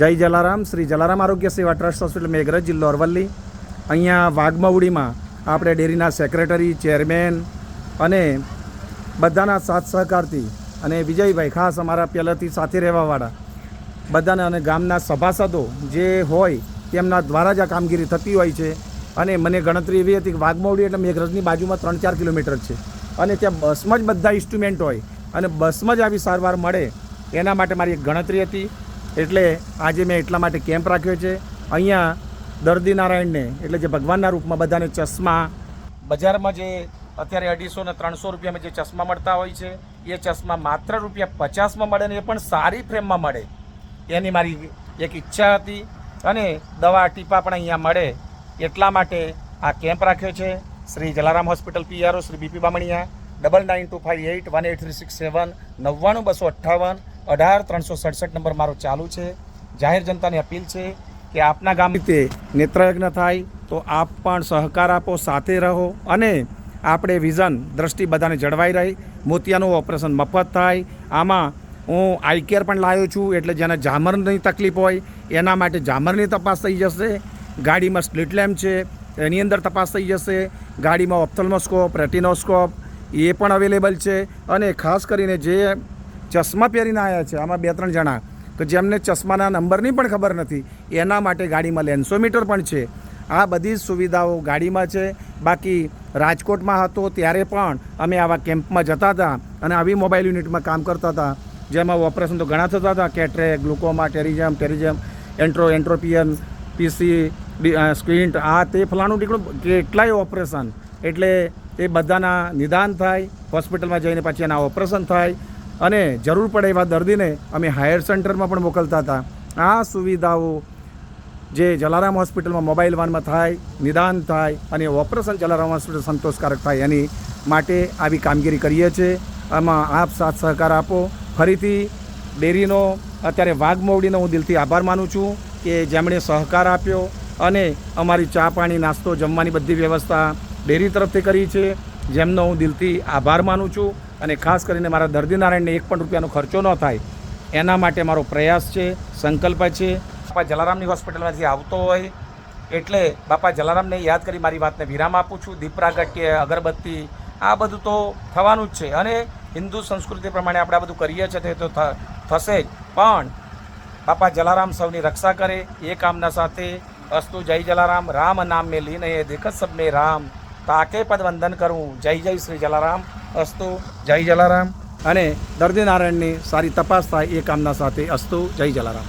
જય જલારામ. શ્રી જલારામ આરોગ્ય સેવા ટ્રસ્ટ હોસ્પિટલ મેઘરજ, જિલ્લો અરવલ્લી. અહીંયા વાઘમવડીમાં આપણે ડેરીના સેક્રેટરી, ચેરમેન અને બધાના સાથ સહકારથી અને વિજયભાઈ ખાસ અમારા પહેલાંથી સાથે રહેવાવાળા બધાને અને ગામના સભાસદો જે હોય તેમના દ્વારા જ આ કામગીરી થતી હોય છે. અને મને ગણતરી એવી હતી કે વાઘમવડી એટલે મેઘરજની બાજુમાં 3-4 કિલોમીટર છે અને ત્યાં બસમાં જ બધા ઇન્સ્ટ્રુમેન્ટ હોય અને બસમાં જ આવી સારવાર મળે એના માટે મારી એક ગણતરી હતી. એટલે આજે મેં એટલા માટે કેમ્પ રાખ્યો છે. અહીંયા દર્દી નારાયણને એટલે જે ભગવાનના રૂપમાં બધાને ચશ્મા બજારમાં જે અત્યારે 250 ને 300 રૂપિયામાં જે ચશ્મા મળતા હોય છે એ ચશ્મા માત્ર ₹50માં મળે ને એ પણ સારી ફ્રેમમાં મળે એની મારી એક ઈચ્છા હતી. અને દવા ટીપા પણ અહીંયા મળે એટલા માટે આ કેમ્પ રાખ્યો છે. Shri Jalaram hospital PRO Shri BP Bamaniya 9925818367 99258 18367 number મારો ચાલુ છે. જાહેર જનતાને અપીલ છે કે આપના ગામ રીતે નેત્રયજ્ઞ થાય તો આપ પણ સહકાર આપો, સાથે રહો અને આપણે વિઝન દ્રષ્ટિ બધાને જળવાઈ રહી. મોતિયાનું ઓપરેશન મફત થાય. આમાં હું આઈ કેર પણ લાવ્યો છું એટલે જેને ઝામરની તકલીફ હોય એના માટે ઝામરની તપાસ થઈ જશે. ગાડીમાં સ્લિટ લેમ્પ છે એની અંદર તપાસ થઈ જશે. ગાડીમાં ઓપ્થલ્મોસ્કોપ, રેટિનોસ્કોપ એ પણ અવેલેબલ છે. અને ખાસ કરીને જે ચશ્મા પહેરીને આવ્યા છે આમાં 2-3 જણા કે જેમને ચશ્માના નંબરની પણ ખબર નથી એના માટે ગાડીમાં લેન્સોમીટર પણ છે. આ બધી જ સુવિધાઓ ગાડીમાં છે. બાકી રાજકોટમાં હતો ત્યારે પણ અમે આવા કેમ્પમાં જતા હતા અને આવી મોબાઈલ યુનિટમાં કામ કરતા હતા જેમાં ઓપરેશન તો ઘણા થતા હતા. કેટરેક, ગ્લુકોમા, ટેરિઝમ, એન્ટ્રોપિયન, PC, સ્ક્વિન્ટ, આ તે ફલાણું ટીકડું કેટલાય ઓપરેશન. એટલે એ બધાના નિદાન થાય, હોસ્પિટલમાં જઈને પછી એના ઓપરેશન થાય અને જરૂર પડે એવા દર્દીને અમે હાયર સેન્ટરમાં પણ મોકલતા હતા. આ સુવિધાઓ જે જલારામ હોસ્પિટલમાં મોબાઈલ વાનમાં થાય, નિદાન થાય અને ઓપરેશન જલારામ હોસ્પિટલ સંતોષકારક થાય એની માટે આવી કામગીરી કરીએ છીએ. આમાં આપ સાથ સહકાર આપો. ફરીથી ડેરીનો અત્યારે વાઘમવડીનો હું દિલથી આભાર માનું છું કે જેમણે સહકાર આપ્યો અને અમારી ચા પાણી, નાસ્તો, જમવાની બધી વ્યવસ્થા ડેરી તરફથી કરી છે, જેમનો હું દિલથી આભાર માનું છું. અને ખાસ કરીને મારા દર્દી નારાયણને ₹1 ખર્ચો ન થાય એના માટે મારો પ્રયાસ છે, સંકલ્પ છે. બાપા જલારામની હોસ્પિટલમાંથી આવતો હોય એટલે બાપા જલારામને યાદ કરી મારી વાતને વિરામ આપું છું. દીપ પ્રાગટ્ય, અગરબત્તી આ બધું તો થવાનું જ છે અને હિન્દુ સંસ્કૃતિ પ્રમાણે આપણે આ બધું કરીએ છીએ તે તો થશે જ. પણ બાપા જલારામ સૌની રક્ષા કરે એ કામના સાથે અસ્તુ. જય જલારામ. રામ નામ મેં લીન એ દેખત સબ મેં રામ, તાકે પદ વંદન કરું. જય જય શ્રી જલારામ અસ્તુ. જય જલારામ. અને દર્દી નારાયણની સારી તપાસ થાય એ કામના સાથે અસ્તુ. જય જલારામ.